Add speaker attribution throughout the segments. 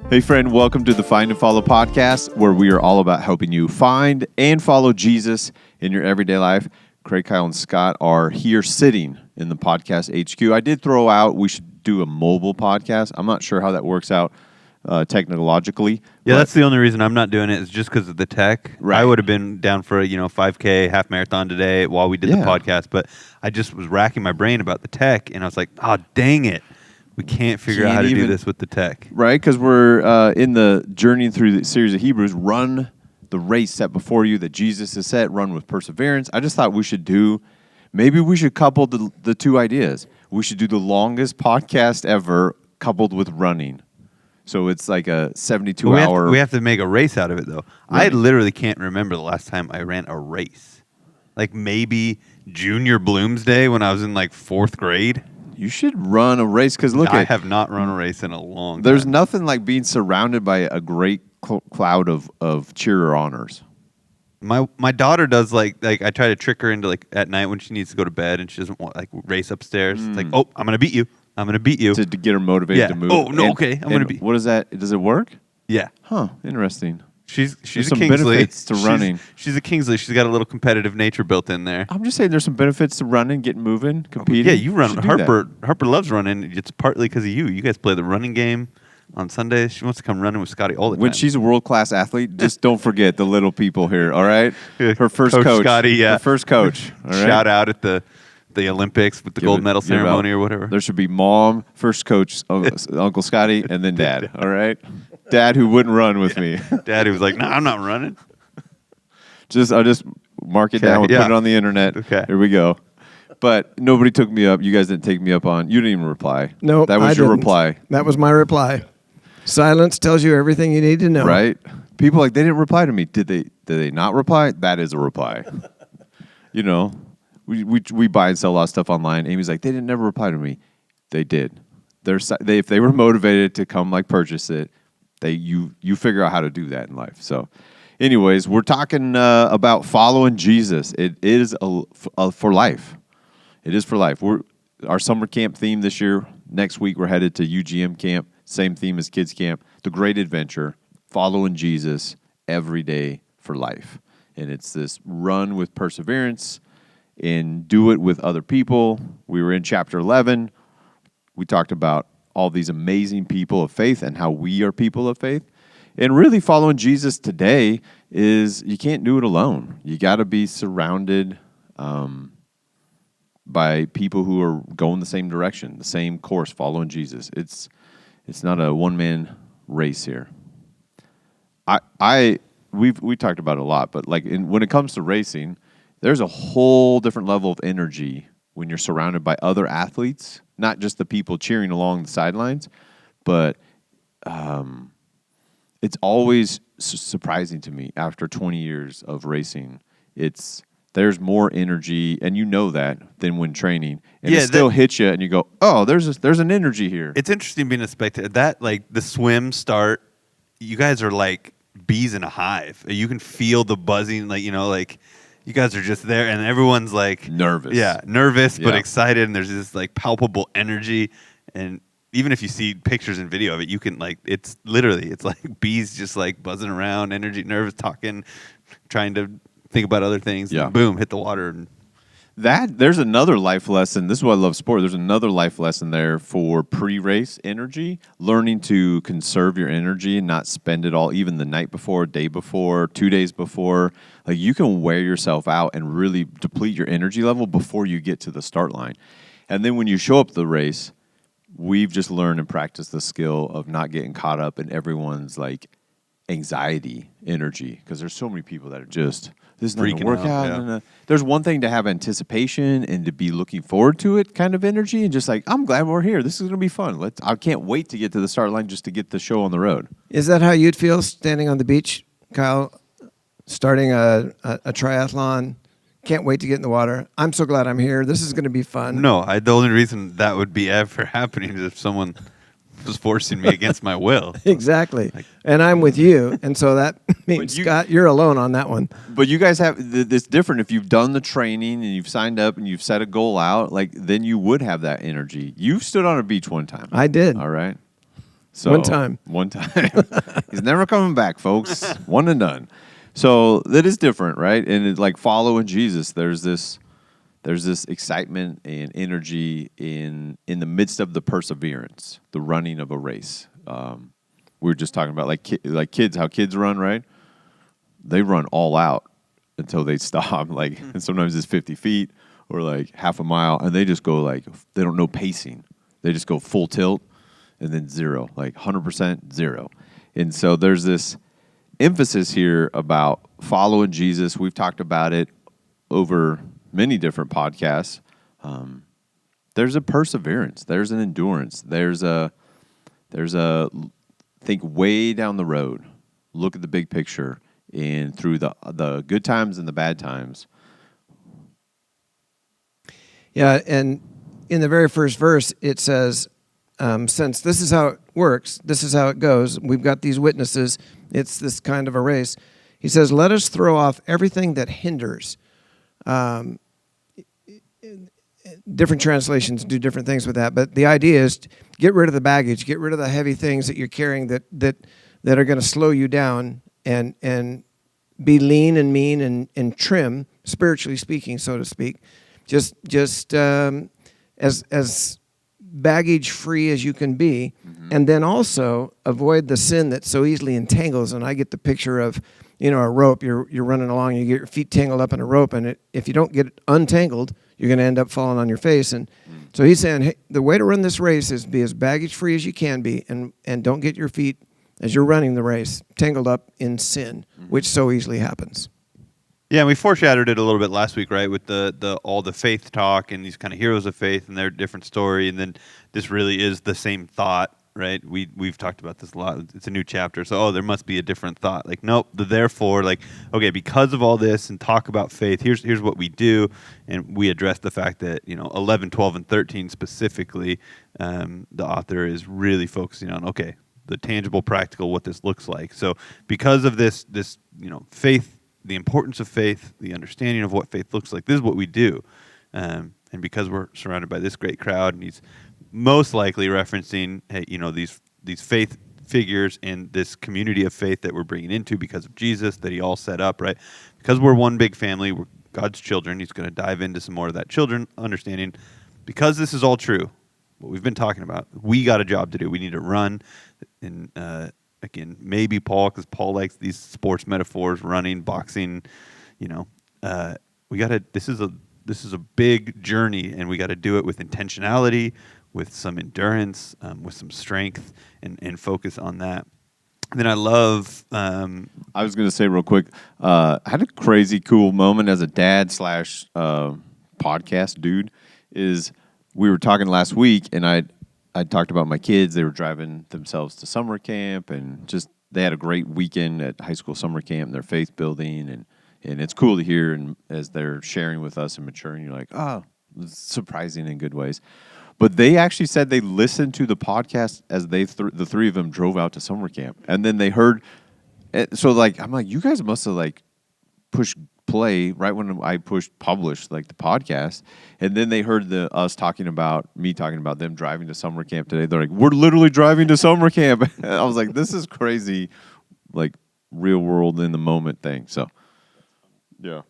Speaker 1: Hey, friend, welcome to the Find and Follow podcast, where we are all about helping you find and follow Jesus in your everyday life. Craig, Kyle, and Scott are here sitting in the podcast HQ. I did throw out we should do a mobile podcast. I'm not sure how that works out technologically.
Speaker 2: Yeah, that's the only reason I'm not doing it is just because of the tech.
Speaker 1: Right.
Speaker 2: I would have been down for a 5K half marathon today while we did the podcast, but I just was racking my brain about the tech, and I was like, oh, dang it. We can't figure out how to do this with the tech.
Speaker 1: Right, because we're in the journey through the series of Hebrews, run the race set before you that Jesus has set, run with perseverance. I just thought we should maybe we should couple the two ideas. We should do the longest podcast ever coupled with running. So it's like a 72-hour...
Speaker 2: We have to make a race out of it, though. Running. I literally can't remember the last time I ran a race. Like maybe Junior Bloomsday when I was in like 4th grade.
Speaker 1: You should run a race because I
Speaker 2: have not run a race in a long time.
Speaker 1: There's nothing like being surrounded by a great cloud of cheer honors.
Speaker 2: My daughter does like I try to trick her into like at night when she needs to go to bed and she doesn't want like race upstairs. It's like, oh, I'm gonna beat you. I'm gonna beat you
Speaker 1: to get her motivated to move.
Speaker 2: Oh no, okay, I'm gonna beat.
Speaker 1: What is that? Does it work?
Speaker 2: Yeah.
Speaker 1: Huh. Interesting.
Speaker 2: She's
Speaker 1: there's
Speaker 2: a
Speaker 1: some
Speaker 2: Kingsley.
Speaker 1: Benefits to running.
Speaker 2: She's a Kingsley. She's got a little competitive nature built in there.
Speaker 1: I'm just saying there's some benefits to running, getting moving, competing.
Speaker 2: Yeah, you run. Harper loves running. It's partly because of you. You guys play the running game on Sundays. She wants to come running with Scotty all the time.
Speaker 1: When she's a world-class athlete, just don't forget the little people here, all right? Her first coach.
Speaker 2: Scotty, yeah.
Speaker 1: Her first coach. All right?
Speaker 2: Shout out at the Olympics with the gold medal ceremony or whatever.
Speaker 1: There should be mom, first coach, Uncle Scotty, and then dad, all right? Dad who wouldn't run with me.
Speaker 2: Dad who was like, no, I'm not running.
Speaker 1: I'll just mark it down. We'll put it on the internet.
Speaker 2: Okay.
Speaker 1: Here we go. But nobody took me up. You guys didn't take me up on. You didn't even reply.
Speaker 3: No,
Speaker 1: that was your reply.
Speaker 3: That was my reply. Silence tells you everything you need to know.
Speaker 1: Right? People they didn't reply to me. Did they not reply? That is a reply. We buy and sell a lot of stuff online. Amy's like, they didn't never reply to me. They did. If they were motivated to come purchase it, you figure out how to do that in life. So, anyways, we're talking about following Jesus. It is for life. It is for life. Our summer camp theme this year. Next week we're headed to UGM camp. Same theme as kids camp. The Great Adventure. Following Jesus every day for life. And it's this run with perseverance and do it with other people. We were in chapter 11. We talked about all these amazing people of faith and how we are people of faith. And really following Jesus today is you can't do it alone. You got to be surrounded by people who are going the same direction, the same course, following Jesus. It's not a one-man race here. We talked about it a lot, but when it comes to racing, there's a whole different level of energy when you're surrounded by other athletes, not just the people cheering along the sidelines, but it's always surprising to me after 20 years of racing. There's more energy, and you know that, than when training. And it still hits you, and you go, oh, there's an energy here.
Speaker 2: It's interesting being a spectator. That, the swim start, you guys are like bees in a hive. You can feel the buzzing, you guys are just there, and everyone's like
Speaker 1: nervous.
Speaker 2: Yeah, nervous but excited, and there's this palpable energy. And even if you see pictures and video of it, you can it's like bees just buzzing around, energy, nervous, talking, trying to think about other things.
Speaker 1: Yeah.
Speaker 2: And boom, hit the water. And
Speaker 1: there's another life lesson. This is why I love sport. There's another life lesson there for pre-race energy, learning to conserve your energy and not spend it all, even the night before, day before, 2 days before. You can wear yourself out and really deplete your energy level before you get to the start line. And then when you show up to the race, we've just learned and practiced the skill of not getting caught up in everyone's anxiety energy, because there's so many people that are just, this is not going to work out. Yeah. There's one thing to have anticipation and to be looking forward to it kind of energy, and just I'm glad we're here. This is going to be fun. I can't wait to get to the start line just to get the show on the road.
Speaker 3: Is that how you'd feel standing on the beach, Kyle, starting a triathlon? Can't wait to get in the water. I'm so glad I'm here. This is going to be fun.
Speaker 2: No, the only reason that would be ever happening is if someone was forcing me against my will.
Speaker 3: Exactly. And I'm with you. And so that means, Scott, you're alone on that one.
Speaker 1: But you guys have, it's different. If you've done the training and you've signed up and you've set a goal out, then you would have that energy. You've stood on a beach one time.
Speaker 3: I did.
Speaker 1: All right. So
Speaker 3: One time.
Speaker 1: One time. He's never coming back, folks. One and done. So that is different, right? And it's like following Jesus, there's this excitement and energy in the midst of the perseverance, the running of a race. We were just talking about like kids, how kids run, right? They run all out until they stop. Like, and sometimes it's 50 feet or like half a mile, and they just go like they don't know pacing. They just go full tilt and then zero, like 100% zero. And so there's this emphasis here about following Jesus. We've talked about it over many different podcasts. There's a perseverance. There's an endurance. There's a think way down the road. Look at the big picture and through the good times and the bad times.
Speaker 3: Yeah, and in the very first verse, it says, since this is how it works, this is how it goes, we've got these witnesses, it's this kind of a race. He says, let us throw off everything that hinders. Different translations do different things with that, but the idea is to get rid of the baggage, get rid of the heavy things that you're carrying that are going to slow you down, and be lean and mean and trim, spiritually speaking, so to speak. Just as baggage free as you can be, and then also avoid the sin that so easily entangles. And I get the picture of, a rope. You're running along, you get your feet tangled up in a rope, and if you don't get it untangled, you're going to end up falling on your face. And so he's saying, hey, the way to run this race is be as baggage free as you can be, and don't get your feet, as you're running the race, tangled up in sin, which so easily happens.
Speaker 2: Yeah, and we foreshadowed it a little bit last week, right, with all the faith talk and these kind of heroes of faith and their different story, and then this really is the same thought, right? We've talked about this a lot. It's a new chapter, so there must be a different thought. Like, nope, therefore, like, okay, because of all this and talk about faith, here's what we do, and we address the fact that 11, 12, and 13 specifically, the author is really focusing on the tangible, practical, what this looks like. So because of this faith. The importance of faith, the understanding of what faith looks like. This is what we do. And because we're surrounded by this great crowd, and he's most likely referencing, hey, these faith figures and this community of faith that we're bringing into because of Jesus that he all set up, right? Because we're one big family, we're God's children. He's going to dive into some more of that children understanding. Because this is all true, what we've been talking about, we got a job to do. We need to run and again, maybe Paul, because Paul likes these sports metaphors, running, boxing. We got to. This is a big journey, and we got to do it with intentionality, with some endurance, with some strength, and focus on that. And then I love.
Speaker 1: I was going to say real quick. I had a crazy cool moment as a dad / podcast dude. Is we were talking last week, and I talked about my kids. They were driving themselves to summer camp, and just they had a great weekend at high school summer camp. And their faith building, and it's cool to hear. And as they're sharing with us and maturing, you're like, oh, it's surprising in good ways. But they actually said they listened to the podcast as the three of them drove out to summer camp, and then they heard. So like I'm like, you guys must have like pushed play right when I pushed publish like the podcast, and then they heard me talking about them driving to summer camp today. They're like, we're literally driving to summer camp. I was like, this is crazy, like real world in the moment thing. So yeah.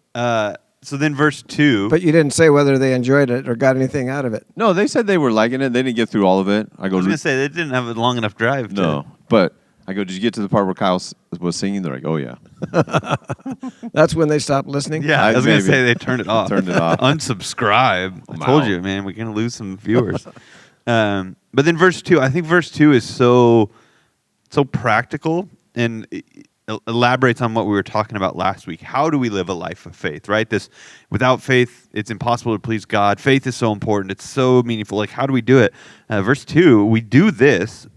Speaker 2: So then verse 2.
Speaker 3: But you didn't say whether they enjoyed it or got anything out of it.
Speaker 1: No, they said they were liking it. They didn't get through all of it.
Speaker 2: I was going to say they didn't have a long enough drive.
Speaker 1: But I go, did you get to the part where Kyle was singing? They're like, oh, yeah.
Speaker 3: That's when they stopped listening?
Speaker 2: Yeah, I was going to say they turned it off. Unsubscribe. I told you, man, we're going to lose some viewers. But then verse 2, I think verse 2 is so practical and elaborates on what we were talking about last week. How do we live a life of faith, right? Without faith, it's impossible to please God. Faith is so important. It's so meaningful. Like, how do we do it? Verse 2, we do this,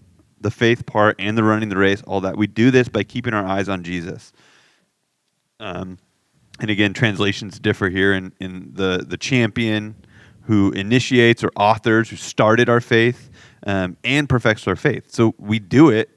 Speaker 2: the faith part and the running the race, all that. We do this by keeping our eyes on Jesus. And again, translations differ here in the champion who initiates or authors who started our faith and perfects our faith. So we do it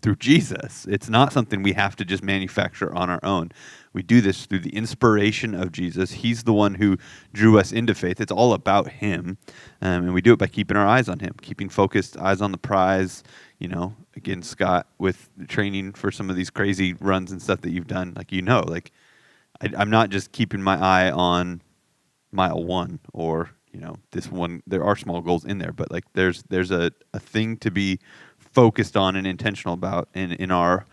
Speaker 2: through Jesus. It's not something we have to just manufacture on our own. We do this through the inspiration of Jesus. He's the one who drew us into faith. It's all about him. And we do it by keeping our eyes on him, keeping focused, eyes on the prize, again, Scott, with training for some of these crazy runs and stuff that you've done, like, like I'm not just keeping my eye on mile 1 or, this one. There are small goals in there, but like there's a thing to be focused on and intentional about in our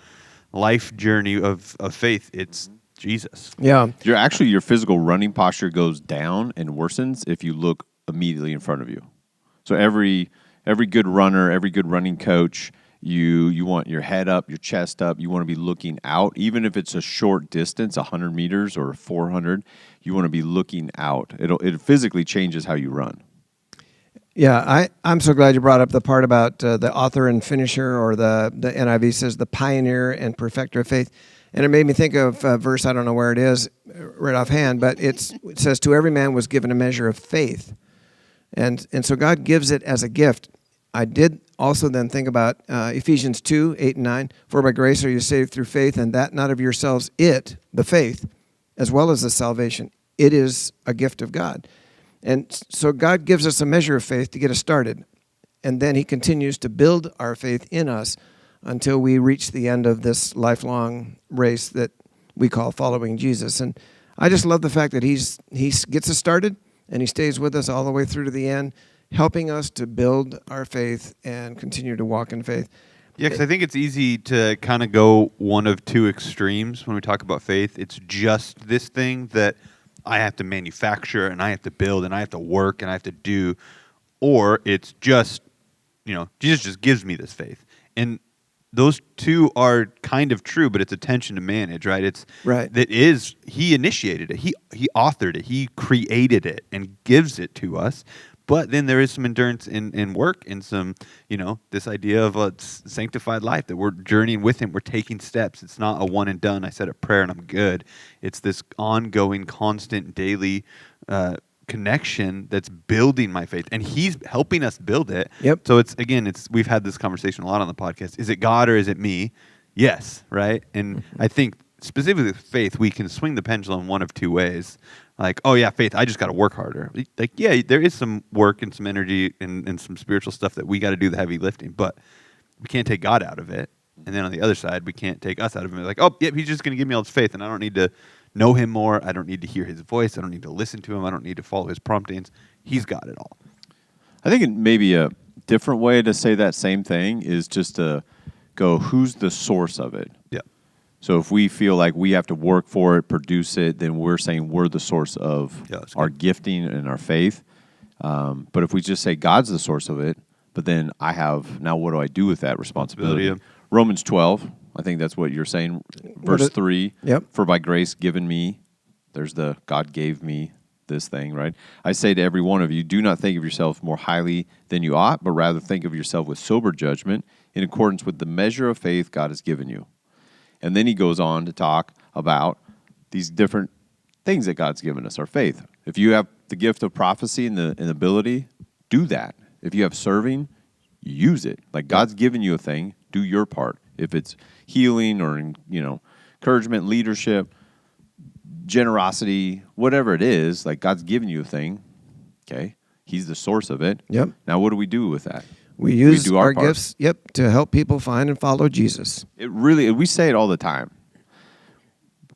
Speaker 2: life journey of faith. It's Jesus.
Speaker 3: Yeah.
Speaker 1: Your physical running posture goes down and worsens if you look immediately in front of you. So every good runner, every good running coach, you want your head up, your chest up. You want to be looking out, even if it's a short distance, 100 meters or 400. You want to be looking out. It physically changes how you run.
Speaker 3: Yeah, I'm so glad you brought up the part about the author and finisher, or the NIV says the pioneer and perfecter of faith. And it made me think of a verse, I don't know where it is right offhand, but it says, to every man was given a measure of faith. And so God gives it as a gift. I did also then think about Ephesians 2, 8 and 9. For by grace are you saved through faith, and that not of yourselves, the faith, as well as the salvation. It is a gift of God. And so God gives us a measure of faith to get us started. And then he continues to build our faith in us until we reach the end of this lifelong race that we call following Jesus. And I just love the fact that he gets us started, and he stays with us all the way through to the end, helping us to build our faith and continue to walk in faith.
Speaker 2: Yeah, because I think it's easy to kind of go one of two extremes when we talk about faith. It's just this thing that I have to manufacture and I have to build and I have to work and I have to do, or it's just, Jesus just gives me this faith. And those two are kind of true, but it's a tension to manage, right? It's
Speaker 3: right.
Speaker 2: He initiated it. He authored it. He created it and gives it to us. But then there is some endurance in work and some, this idea of a sanctified life that we're journeying with him. We're taking steps. It's not a one and done. I said a prayer and I'm good. It's this ongoing, constant, daily connection that's building my faith. And he's helping us build it.
Speaker 3: Yep.
Speaker 2: So we've had this conversation a lot on the podcast. Is it God or is it me? Yes, right? And I think specifically with faith, we can swing the pendulum one of two ways. Like, oh yeah, faith, I just got to work harder. Like, yeah, there is some work and some energy and some spiritual stuff that we got to do the heavy lifting, but we can't take God out of it. And then on the other side, we can't take us out of it. Like, oh, yeah, he's just going to give me all this faith, and I don't need to know him more. I don't need to hear his voice. I don't need to listen to him. I don't need to follow his promptings. He's got it all.
Speaker 1: I think maybe a different way to say that same thing is just to go, who's the source of it?
Speaker 2: Yeah.
Speaker 1: So if we feel like we have to work for it, produce it, then we're saying we're the source of our gifting and our faith. But if we just say God's the source of it, but then now what do I do with that responsibility?
Speaker 2: Yeah.
Speaker 1: Romans 12, I think that's what you're saying. Verse 3,
Speaker 3: Yep.
Speaker 1: For by grace given me, there's the God gave me this thing, right? I say to every one of you, do not think of yourself more highly than you ought, but rather think of yourself with sober judgment in accordance with the measure of faith God has given you. And then he goes on to talk about these different things that God's given us, our faith. If you have the gift of prophecy and the ability, do that. If you have serving, use it. Like God's given you a thing, do your part. If it's healing or encouragement, leadership, generosity, whatever it is, like God's given you a thing, okay? He's the source of it.
Speaker 3: Yep.
Speaker 1: Now what do we do with that?
Speaker 3: We use
Speaker 1: do
Speaker 3: our
Speaker 1: our part.
Speaker 3: gifts, to help people find and follow Jesus.
Speaker 1: We say it all the time.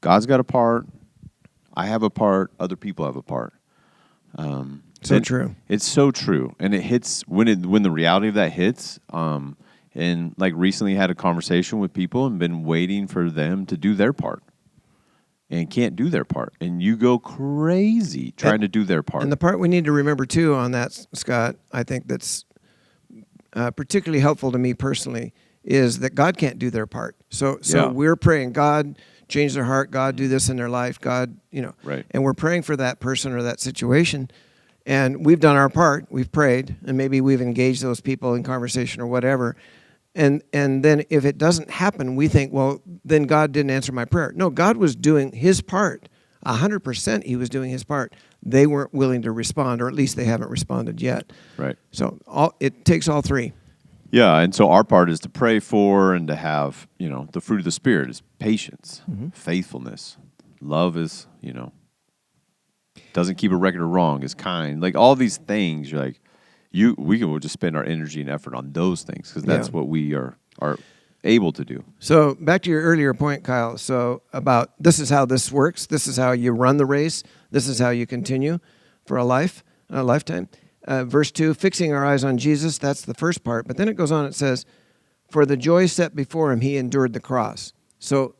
Speaker 1: God's got a part. I have a part. Other people have a part.
Speaker 3: True.
Speaker 1: It's so true, and it hits when the reality of that hits. And like recently had a conversation with people and been waiting for them to do their part, and can't do their part, and you go crazy trying to do their part.
Speaker 3: And the part we need to remember too on that, Scott, I think that's particularly helpful to me personally, is that God can't do their part. So we're praying, God, change their heart, God, do this in their life, God,
Speaker 1: Right.
Speaker 3: And we're praying for that person or that situation. And we've done our part, we've prayed, and maybe we've engaged those people in conversation or whatever. And then if it doesn't happen, we think, well, then God didn't answer my prayer. No, God was doing his part. 100% he was doing his part. They weren't willing to respond, or at least they haven't responded yet.
Speaker 1: Right.
Speaker 3: So it takes all three.
Speaker 1: Yeah, and so our part is to pray for and to have, the fruit of the Spirit is patience, faithfulness. Love is, doesn't keep a record of wrong, is kind. Like all these things, you're like, we can just spend our energy and effort on those things because that's
Speaker 3: Yeah.
Speaker 1: what we are able to do.
Speaker 3: So back to your earlier point, Kyle. So about this is how this works. This is how you run the race. This is how you continue for a lifetime. Verse 2, fixing our eyes on Jesus. That's the first part. But then it goes on. It says, for the joy set before him, he endured the cross. So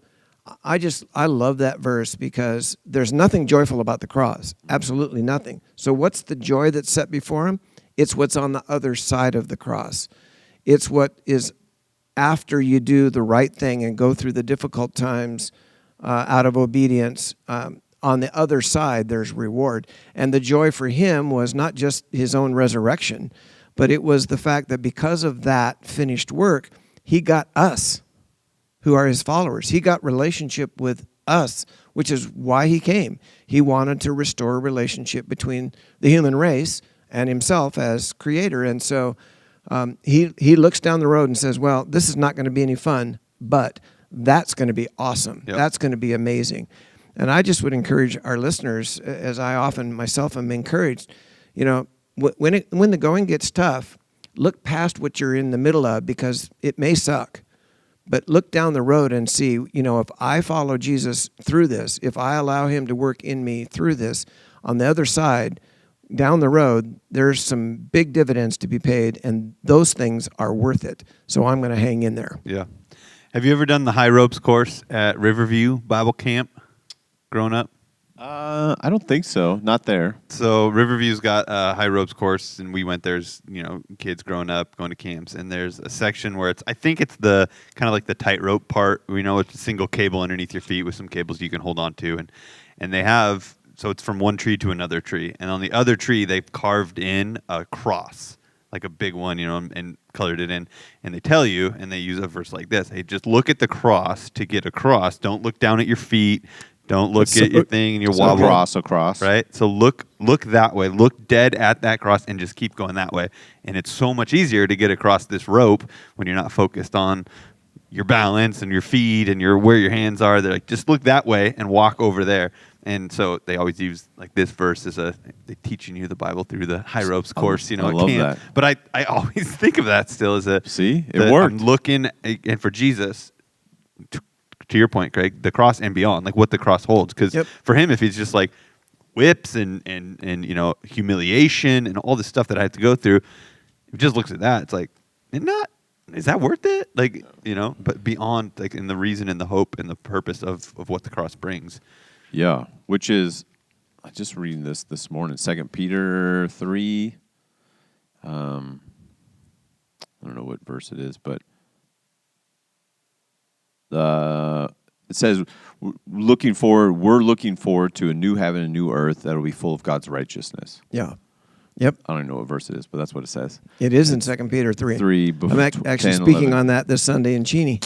Speaker 3: I love that verse because there's nothing joyful about the cross. Absolutely nothing. So what's the joy that's set before him? It's what's on the other side of the cross. It's what is after you do the right thing and go through the difficult times out of obedience. On the other side, there's reward. And the joy for him was not just his own resurrection, but it was the fact that because of that finished work, he got us, who are his followers. He got relationship with us, which is why he came. He wanted to restore a relationship between the human race and himself as creator. And so he looks down the road and says, well, this is not going to be any fun, but that's going to be awesome.
Speaker 2: Yep.
Speaker 3: That's going to be amazing. And I just would encourage our listeners, as I often myself am encouraged, when the going gets tough, look past what you're in the middle of because it may suck. But look down the road and see, if I follow Jesus through this, if I allow him to work in me through this, on the other side, down the road, there's some big dividends to be paid, and those things are worth it. So I'm going to hang in there.
Speaker 2: Yeah. Have you ever done the High Ropes course at Riverview Bible Camp growing up?
Speaker 1: I don't think so. Not there.
Speaker 2: So Riverview's got a High Ropes course, and we went. There's kids growing up going to camps, and there's a section where I think it's the kind of like the tightrope part. It's a single cable underneath your feet with some cables you can hold on to, and they have, so it's from one tree to another tree, and on the other tree they've carved in a cross, like a big one, and colored it in, and they tell you, and they use a verse like this: hey, just look at the cross to get across. Don't look down at your feet. Don't look at your thing and your wobble.
Speaker 1: Across.
Speaker 2: Right? So look that way. Look dead at that cross and just keep going that way. And it's so much easier to get across this rope when you're not focused on your balance and your feet and where your hands are. They're like, just look that way and walk over there. And so they always use like this verse as they teaching you the Bible through the High Ropes course,
Speaker 1: I
Speaker 2: at
Speaker 1: love
Speaker 2: camp.
Speaker 1: that.
Speaker 2: But I always think of that still as
Speaker 1: See? It worked.
Speaker 2: I'm looking, and for Jesus, to your point, Craig, the cross and beyond, like what the cross holds. Because for him, if he's just like whips and humiliation and all this stuff that I have to go through, if he just looks at that, it's like, is that worth it? Like, but beyond, like, in the reason and the hope and the purpose of what the cross brings.
Speaker 1: Yeah, which is, I just reading this morning, 2 Peter 3. I don't know what verse it is, but it says, we're looking forward to a new heaven and new earth that will be full of God's righteousness.
Speaker 3: Yeah. Yep.
Speaker 1: I don't even know what verse it is, but that's what it says.
Speaker 3: It is in 2 Peter 3.
Speaker 1: 3.
Speaker 3: I'm actually speaking on that this Sunday in Cheney.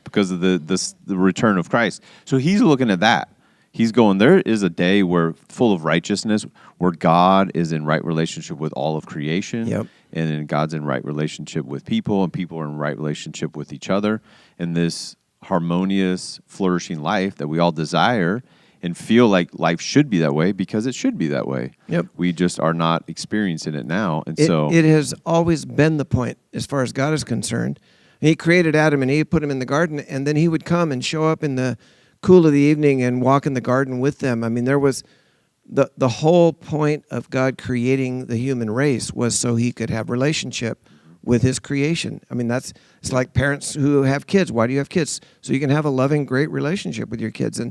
Speaker 1: Because of the return of Christ. So he's looking at that. He's going, there is a day where full of righteousness, where God is in right relationship with all of creation.
Speaker 3: Yep.
Speaker 1: And then God's in right relationship with people, and people are in right relationship with each other. And this harmonious, flourishing life that we all desire and feel like life should be that way because it should be that way.
Speaker 3: Yep.
Speaker 1: We just are not experiencing it now. And
Speaker 3: it has always been the point as far as God is concerned. He created Adam and Eve, put them in the garden, and then he would come and show up in the cool of the evening and walk in the garden with them. I mean, there was the whole point of God creating the human race was so he could have relationship with his creation. I mean, it's like parents who have kids. Why do you have kids? So you can have a loving, great relationship with your kids.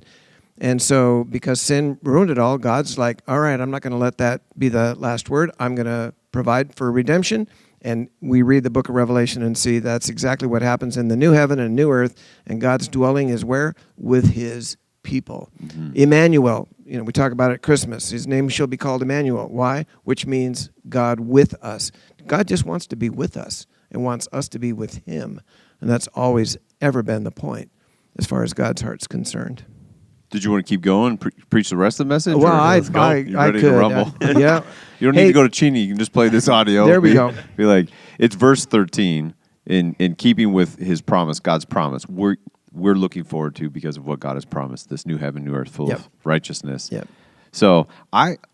Speaker 3: And so because sin ruined it all, God's like, all right, I'm not going to let that be the last word. I'm going to provide for redemption. And we read the book of Revelation and see that's exactly what happens in the new heaven and new earth. And God's dwelling is where? With his people. Mm-hmm. Emmanuel, we talk about it at Christmas. His name shall be called Emmanuel. Why? Which means God with us. God just wants to be with us and wants us to be with him. And that's always ever been the point as far as God's heart's concerned.
Speaker 1: Did you want to keep going, preach the rest of the message?
Speaker 3: Well, I
Speaker 1: ready
Speaker 3: could.
Speaker 1: to rumble?
Speaker 3: Yeah.
Speaker 1: You don't need to go to Cheney. You can just play this audio.
Speaker 3: There we go.
Speaker 1: Be like, it's verse 13. In keeping with his promise, God's promise, we're looking forward to because of what God has promised, this new heaven, new earth full of righteousness.
Speaker 3: Yep.
Speaker 1: So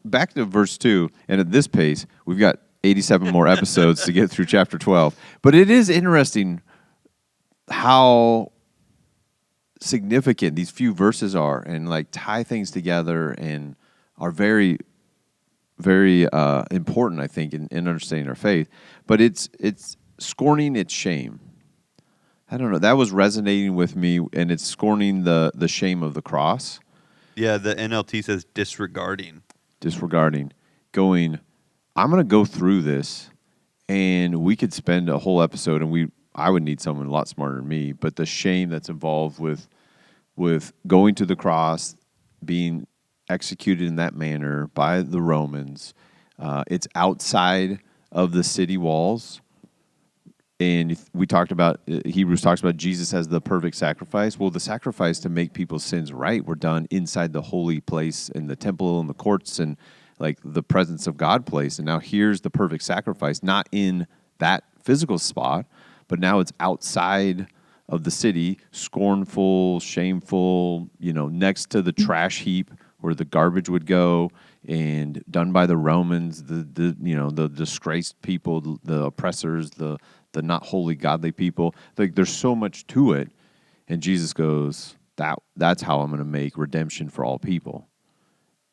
Speaker 1: back to verse 2, and at this pace, we've got 87 more episodes to get through chapter 12. But it is interesting how significant these few verses are, and like tie things together, and are very, very important, I think, in understanding our faith. But it's scorning its shame. I don't know. That was resonating with me, and it's scorning the shame of the cross.
Speaker 2: Yeah, the NLT says disregarding.
Speaker 1: Disregarding. Going, I'm going to go through this, and we could spend a whole episode, and I would need someone a lot smarter than me, but the shame that's involved with going to the cross, being executed in that manner by the Romans. It's outside of the city walls. And we talked about, Hebrews talks about Jesus as the perfect sacrifice. Well, the sacrifice to make people's sins right were done inside the holy place in the temple and the courts and like the presence of God place. And now here's the perfect sacrifice, not in that physical spot, but now it's outside of the city, scornful, shameful, next to the trash heap where the garbage would go, and done by the Romans, the disgraced people, the oppressors, the not holy, godly people. Like, there's so much to it, and Jesus goes, that's how I'm going to make redemption for all people.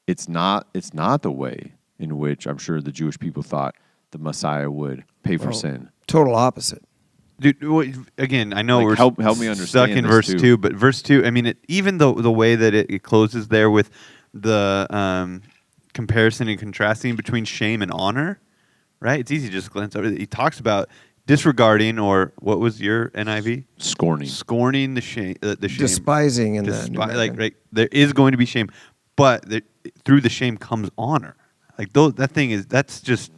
Speaker 1: It's not the way in which I'm sure the Jewish people thought the Messiah would pay for sin.
Speaker 3: Total opposite.
Speaker 2: Dude, again, I know we're
Speaker 1: help me understand
Speaker 2: stuck in
Speaker 1: this
Speaker 2: verse
Speaker 1: too.
Speaker 2: 2, but verse 2, I mean, even the way that it closes there with the comparison and contrasting between shame and honor, right? It's easy to just glance over. He talks about disregarding, or what was your NIV? Scorning the shame.
Speaker 3: Despising in the New American.
Speaker 2: right, there is going to be shame, but through the shame comes honor. Like that's just,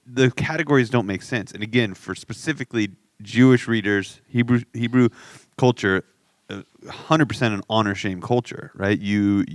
Speaker 2: the categories don't make sense. And again, for specifically Jewish readers, Hebrew culture, 100% an honor shame culture, right? You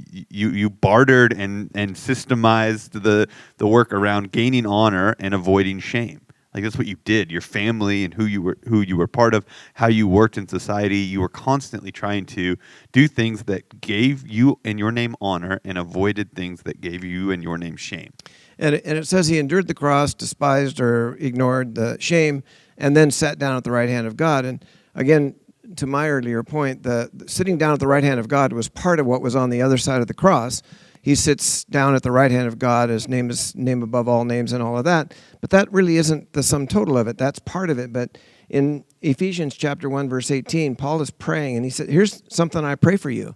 Speaker 2: bartered and systemized the work around gaining honor and avoiding shame. Like, that's what you did. Your family and who you were part of, how you worked in society. You were constantly trying to do things that gave you and your name honor, and avoided things that gave you and your name shame.
Speaker 3: And it says he endured the cross, despised or ignored the shame, and then sat down at the right hand of God. And again, to my earlier point, the sitting down at the right hand of God was part of what was on the other side of the cross. He sits down at the right hand of God, his name is name above all names and all of that. But that really isn't the sum total of it. That's part of it. But in Ephesians chapter 1, verse 18, Paul is praying, and he said, here's something I pray for you.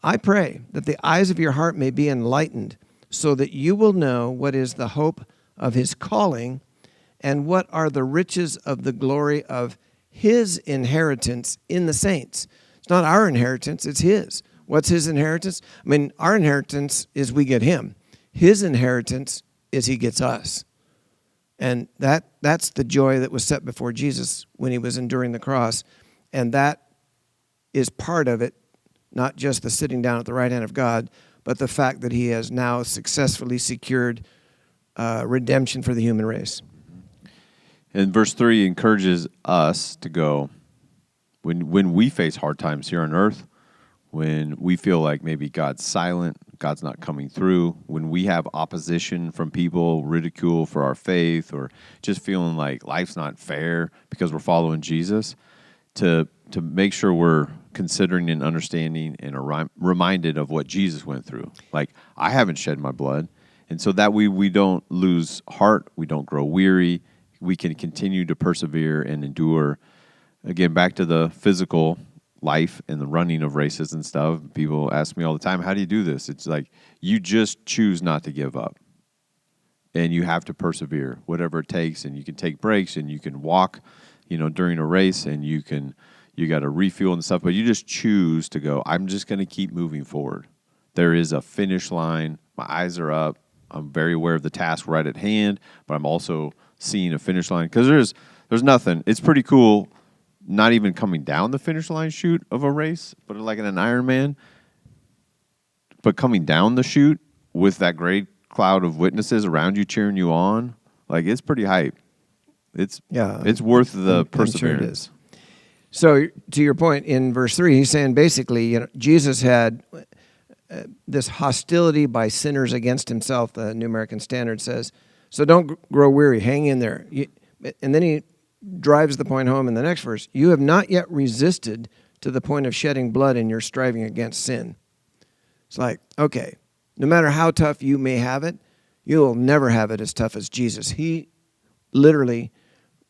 Speaker 3: I pray that the eyes of your heart may be enlightened, so that you will know what is the hope of his calling, and what are the riches of the glory of his inheritance in the saints. It's not our inheritance, it's his. What's his inheritance? I mean, our inheritance is we get him. His inheritance is he gets us. And that's the joy that was set before Jesus when he was enduring the cross. And that is part of it, not just the sitting down at the right hand of God, but the fact that he has now successfully secured redemption for the human race.
Speaker 1: And verse 3 encourages us to go, when we face hard times here on earth, when we feel like maybe God's silent, God's not coming through, when we have opposition from people, ridicule for our faith, or just feeling like life's not fair because we're following Jesus, to make sure we're considering and understanding and are reminded of what Jesus went through. Like, I haven't shed my blood. And so that we don't lose heart, we don't grow weary, we can continue to persevere and endure. Again, back to the physical life and the running of races and stuff. People ask me all the time, how do you do this? It's like, you just choose not to give up. And you have to persevere, whatever it takes. And you can take breaks, and you can walk, during a race, and you got to refuel and stuff. But you just choose to go, I'm just going to keep moving forward. There is a finish line. My eyes are up. I'm very aware of the task right at hand, but I'm also seeing a finish line. Because there's nothing. It's pretty cool not even coming down the finish line chute of a race, but like in an Ironman, but coming down the chute with that great cloud of witnesses around you cheering you on, like, it's pretty hype. It's worth the perseverance.
Speaker 3: Sure it is. So to your point, in verse 3, he's saying basically, Jesus had this hostility by sinners against himself, the New American Standard says. So don't grow weary. Hang in there. And then he drives the point home in the next verse. You have not yet resisted to the point of shedding blood in your striving against sin. It's like, okay, no matter how tough you may have it, you'll never have it as tough as Jesus. He literally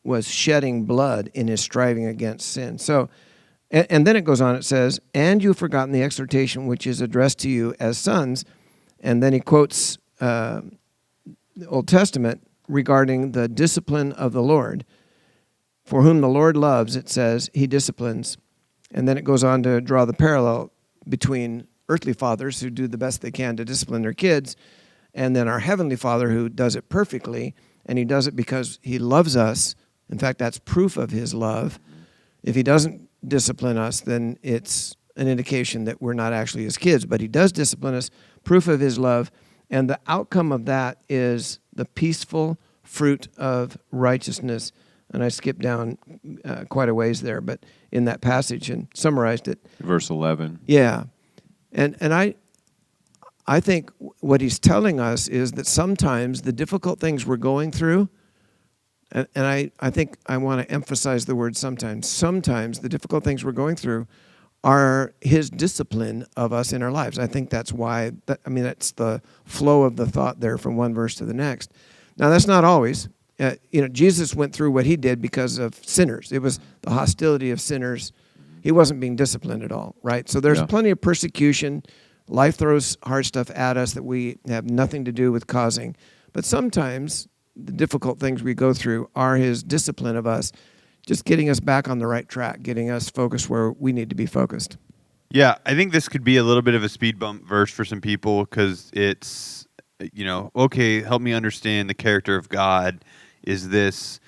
Speaker 3: was shedding blood in his striving against sin. So, and then it goes on, it says, and you've forgotten the exhortation which is addressed to you as sons. And then he quotes the Old Testament regarding the discipline of the Lord. For whom the Lord loves, it says, he disciplines. And then it goes on to draw the parallel between earthly fathers who do the best they can to discipline their kids, and then our Heavenly Father who does it perfectly, and he does it because he loves us. In fact, that's proof of his love. If he doesn't discipline us, then it's an indication that we're not actually his kids, but he does discipline us, proof of his love, and the outcome of that is the peaceful fruit of righteousness. And I skipped down quite a ways there, but in that passage and summarized it.
Speaker 1: Verse 11.
Speaker 3: Yeah. And I think what he's telling us is that sometimes the difficult things we're going through, and I think I want to emphasize the word sometimes. Sometimes the difficult things we're going through are his discipline of us in our lives. I think that's why, that's the flow of the thought there from one verse to the next. Now, that's not always. Jesus went through what he did because of sinners. It was the hostility of sinners. He wasn't being disciplined at all, right? So there's plenty of persecution. Life throws hard stuff at us that we have nothing to do with causing. But sometimes the difficult things we go through are his discipline of us, just getting us back on the right track, getting us focused where we need to be focused.
Speaker 2: Yeah, I think this could be a little bit of a speed bump verse for some people because it's, okay, help me understand the character of God. Is this,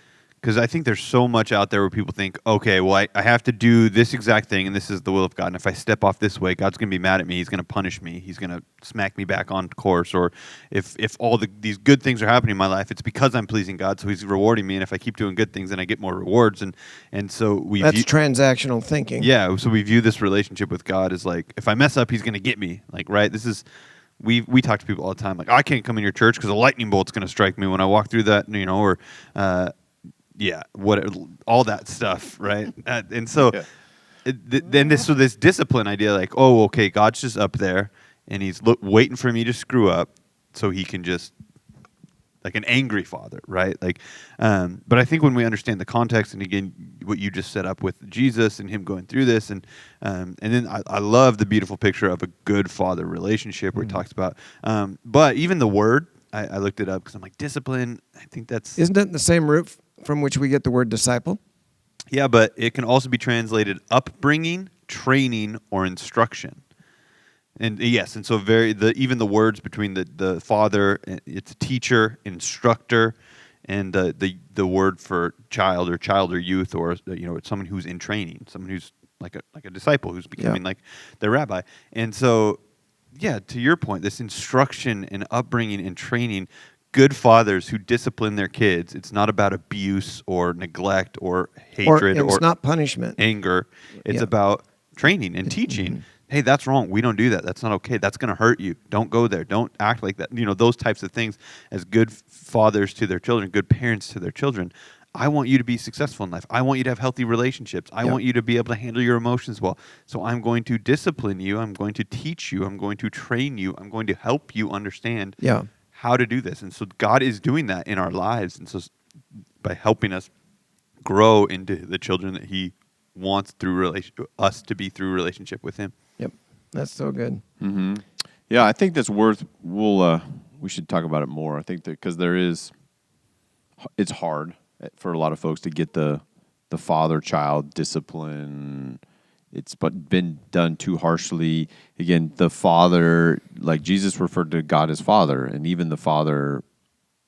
Speaker 2: because I think there's so much out there where people think, okay, well, I have to do this exact thing, and this is the will of God. And if I step off this way, God's going to be mad at me. He's going to punish me. He's going to smack me back on course. Or if all these good things are happening in my life, it's because I'm pleasing God, so he's rewarding me. And if I keep doing good things, then I get more rewards. And so
Speaker 3: that's transactional thinking.
Speaker 2: Yeah, so we view this relationship with God as like, if I mess up, he's going to get me. Like, right? This is... We talk to people all the time, like, I can't come in your church because a lightning bolt's going to strike me when I walk through that, or, all that stuff, right? And so, this discipline idea, like, oh, okay, God's just up there, and he's waiting for me to screw up, so he can just, like an angry father, right? Like, but I think when we understand the context, and again, what you just set up with Jesus and him going through this, and then I love the beautiful picture of a good father relationship where he talks about, but even the word, I looked it up because I'm like, discipline, I think that's...
Speaker 3: Isn't that the same root from which we get the word disciple?
Speaker 2: Yeah, but it can also be translated upbringing, training, or instruction. And yes, and so even the words between the father, it's a teacher, instructor, and the word for child or youth, or it's someone who's in training, someone who's like a disciple who's becoming like the rabbi. And so, yeah, to your point, this instruction and upbringing and training, good fathers who discipline their kids, it's not about abuse or neglect or hatred
Speaker 3: it's not punishment,
Speaker 2: anger. It's about training and teaching. Mm-hmm. Hey, that's wrong. We don't do that. That's not okay. That's going to hurt you. Don't go there. Don't act like that. Those types of things as good fathers to their children, good parents to their children. I want you to be successful in life. I want you to have healthy relationships. I want you to be able to handle your emotions well. So I'm going to discipline you. I'm going to teach you. I'm going to train you. I'm going to help you understand how to do this. And so God is doing that in our lives. And so by helping us grow into the children that he wants us to be through relationship with him.
Speaker 3: Yep, that's so good.
Speaker 1: Mm-hmm. Yeah, I think that's worth. We should talk about it more. I think that because it's hard for a lot of folks to get the father-child discipline. It's been done too harshly. Again, the father, like Jesus referred to God as Father, and even the father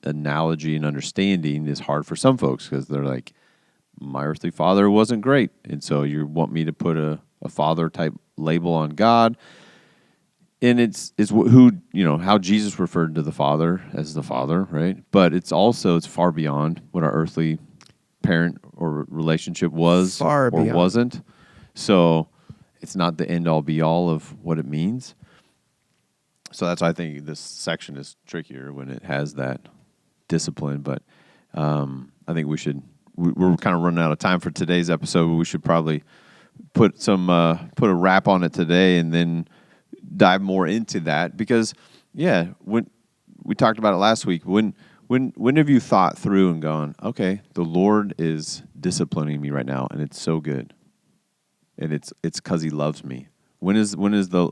Speaker 1: analogy and understanding is hard for some folks because they're like, my earthly father wasn't great, and so you want me to put a father type label on God, and it's who how Jesus referred to the Father as the Father, right? But it's far beyond what our earthly parent or relationship was or wasn't. So it's not the end all be all of what it means. So that's why I think this section is trickier when it has that discipline. But I think we should. We're kind of running out of time for today's episode. But we should probably put a wrap on it today, and then dive more into that, because when we talked about it last week, when have you thought through and gone, okay, the Lord is disciplining me right now, and it's so good, and it's because He loves me. When is the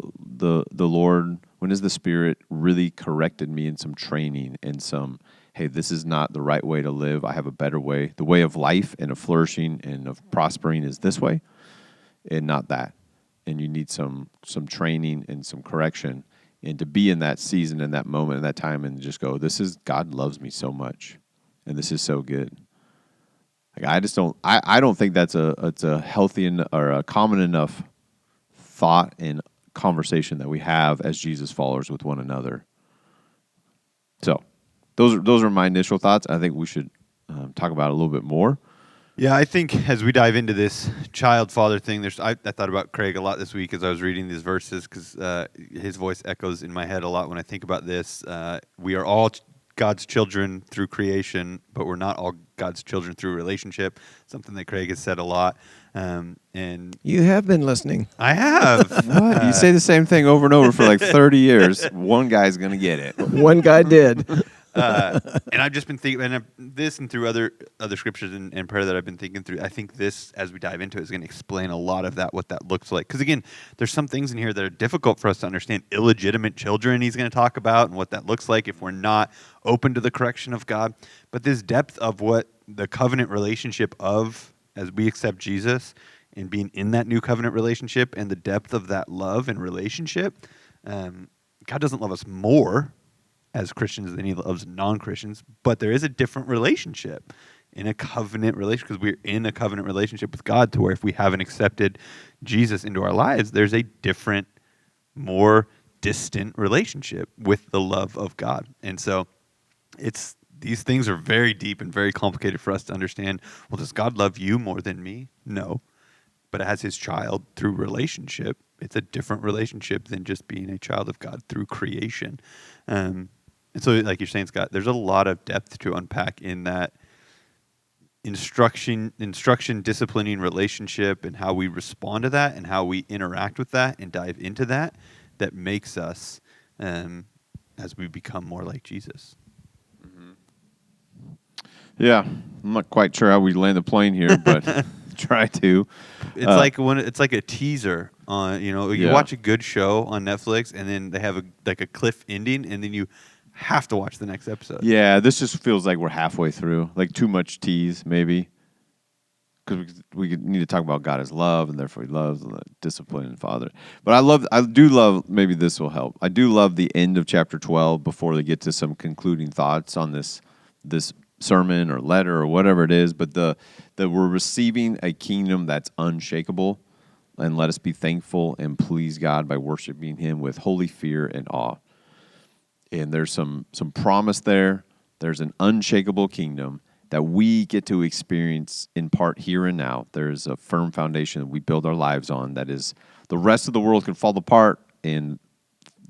Speaker 1: Lord? When has the Spirit really corrected me in some training and some, hey, this is not the right way to live. I have a better way. The way of life and of flourishing and of prospering is this way, and not that. And you need some training and some correction, and to be in that season, in that moment, in that time, and just go, God loves me so much, and this is so good. Like, I don't think it's a healthy or a common enough thought and conversation that we have as Jesus followers with one another. So those are my initial thoughts. I think we should talk about it a little bit more.
Speaker 2: Yeah, I think as we dive into this child-father thing, I thought about Craig a lot this week as I was reading these verses, because his voice echoes in my head a lot when I think about this. We are all God's children through creation, but we're not all God's children through relationship, something that Craig has said a lot. And
Speaker 3: You have been listening.
Speaker 2: I have.
Speaker 1: What? You say the same thing over and over for like 30 years. One guy's going to get it.
Speaker 3: One guy did.
Speaker 2: And I've just been thinking, and this and through other scriptures and prayer that I've been thinking through, I think this, as we dive into it, is going to explain a lot of that, what that looks like. Because again, there's some things in here that are difficult for us to understand. Illegitimate children he's going to talk about, and what that looks like if we're not open to the correction of God. But this depth of what the covenant relationship of, as we accept Jesus and being in that new covenant relationship, and the depth of that love and relationship, God doesn't love us more as Christians than He loves non-Christians, but there is a different relationship in a covenant relationship, because we're in a covenant relationship with God, to where if we haven't accepted Jesus into our lives, there's a different, more distant relationship with the love of God. And so these things are very deep and very complicated for us to understand. Well, does God love you more than me? No. But as His child through relationship, it's a different relationship than just being a child of God through creation. And so, like you're saying, Scott, there's a lot of depth to unpack in that instruction, disciplining relationship, and how we respond to that and how we interact with that and dive into that makes us, as we become more like Jesus.
Speaker 1: Yeah, I'm not quite sure how we land the plane here, but try to.
Speaker 2: It's like a teaser on, you
Speaker 1: Yeah.
Speaker 2: watch a good show on Netflix, and then they have a cliff ending, and then you have to watch the next episode.
Speaker 1: Yeah, this just feels like we're halfway through, like too much tease, maybe. Because we need to talk about God as love, and therefore He loves and the discipline and Father. But I do love, maybe this will help. I do love the end of chapter 12 before they get to some concluding thoughts on this sermon or letter or whatever it is. But that we're receiving a kingdom that's unshakable, and let us be thankful and please God by worshiping Him with holy fear and awe. And there's some promise there. There's an unshakable kingdom that we get to experience in part here and now. There's a firm foundation that we build our lives on that is, the rest of the world can fall apart, and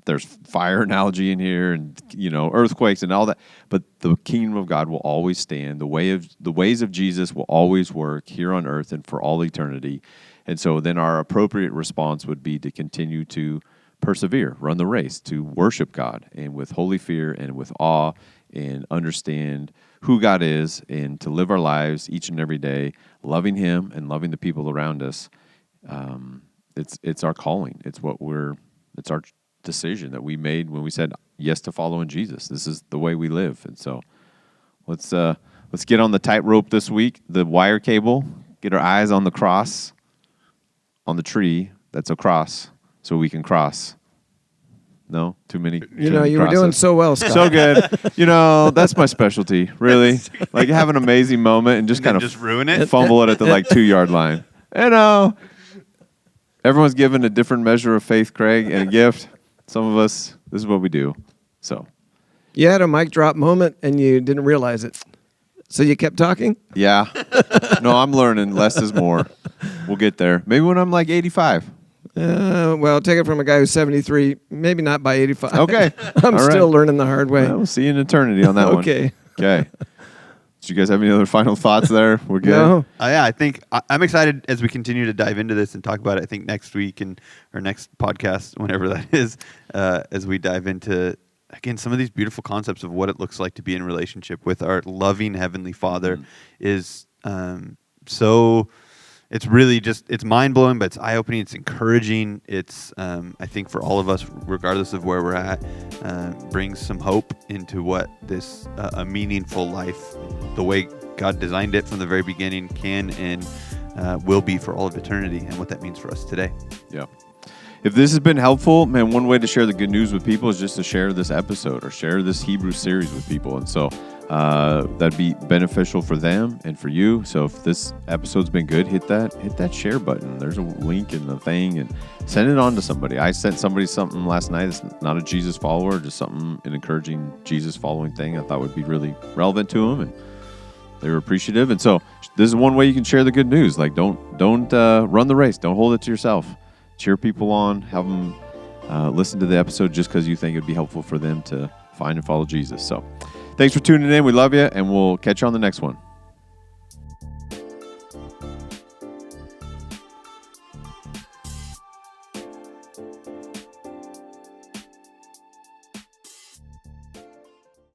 Speaker 1: there's fire analogy in here, and earthquakes and all that. But the kingdom of God will always stand. The ways of Jesus will always work here on earth and for all eternity. And so then our appropriate response would be to continue to persevere, run the race, to worship God, and with holy fear and with awe, and understand who God is, and to live our lives each and every day loving Him and loving the people around us. It's our calling. It's our decision that we made when we said yes to following Jesus. This is the way we live. And so let's get on the tightrope this week, the wire cable, get our eyes on the cross, on the tree that's a cross, so we can cross. No? Too many
Speaker 3: You
Speaker 1: many
Speaker 3: were doing
Speaker 1: crosses?
Speaker 3: so well, Scott.
Speaker 1: So good. That's my specialty, really. Like, have an amazing moment and just kind of
Speaker 2: just ruin it.
Speaker 1: fumble it at the 2-yard line. Everyone's given a different measure of faith, Craig, and a gift. Some of us, this is what we do. So,
Speaker 3: You had a mic drop moment and you didn't realize it. So you kept talking?
Speaker 1: yeah. No, I'm learning. Less is more. We'll get there. Maybe when I'm 85.
Speaker 3: Well, take it from a guy who's 73, maybe not by 85.
Speaker 1: Okay.
Speaker 3: I'm
Speaker 1: All right.
Speaker 3: still learning the hard way.
Speaker 1: Well, we'll see you in eternity on that one.
Speaker 3: Okay.
Speaker 1: Okay. Did you guys have any other final thoughts there? We're good.
Speaker 3: No.
Speaker 2: Yeah, I think I'm excited as we continue to dive into this and talk about it. I think next week and our next podcast, whenever that is, as we dive into again some of these beautiful concepts of what it looks like to be in relationship with our loving Heavenly Father, is so. It's really just, it's mind-blowing, but it's eye-opening, it's encouraging. It's, I think for all of us, regardless of where we're at, brings some hope into what this, a meaningful life, the way God designed it from the very beginning, can and will be for all of eternity, and what that means for us today.
Speaker 1: Yeah. If this has been helpful, man, one way to share the good news with people is just to share this episode or share this Hebrew series with people. And so that'd be beneficial for them and for you. So if this episode's been good, hit that share button. There's a link in the thing and send it on to somebody. I sent somebody something last night. It's not a Jesus follower, just something, an encouraging Jesus following thing I thought would be really relevant to them. And they were appreciative. And so this is one way you can share the good news. Like don't run the race. Don't hold it to yourself. Cheer people on, have them listen to the episode just because you think it would be helpful for them to find and follow Jesus. So thanks for tuning in. We love you, and we'll catch you on the next one.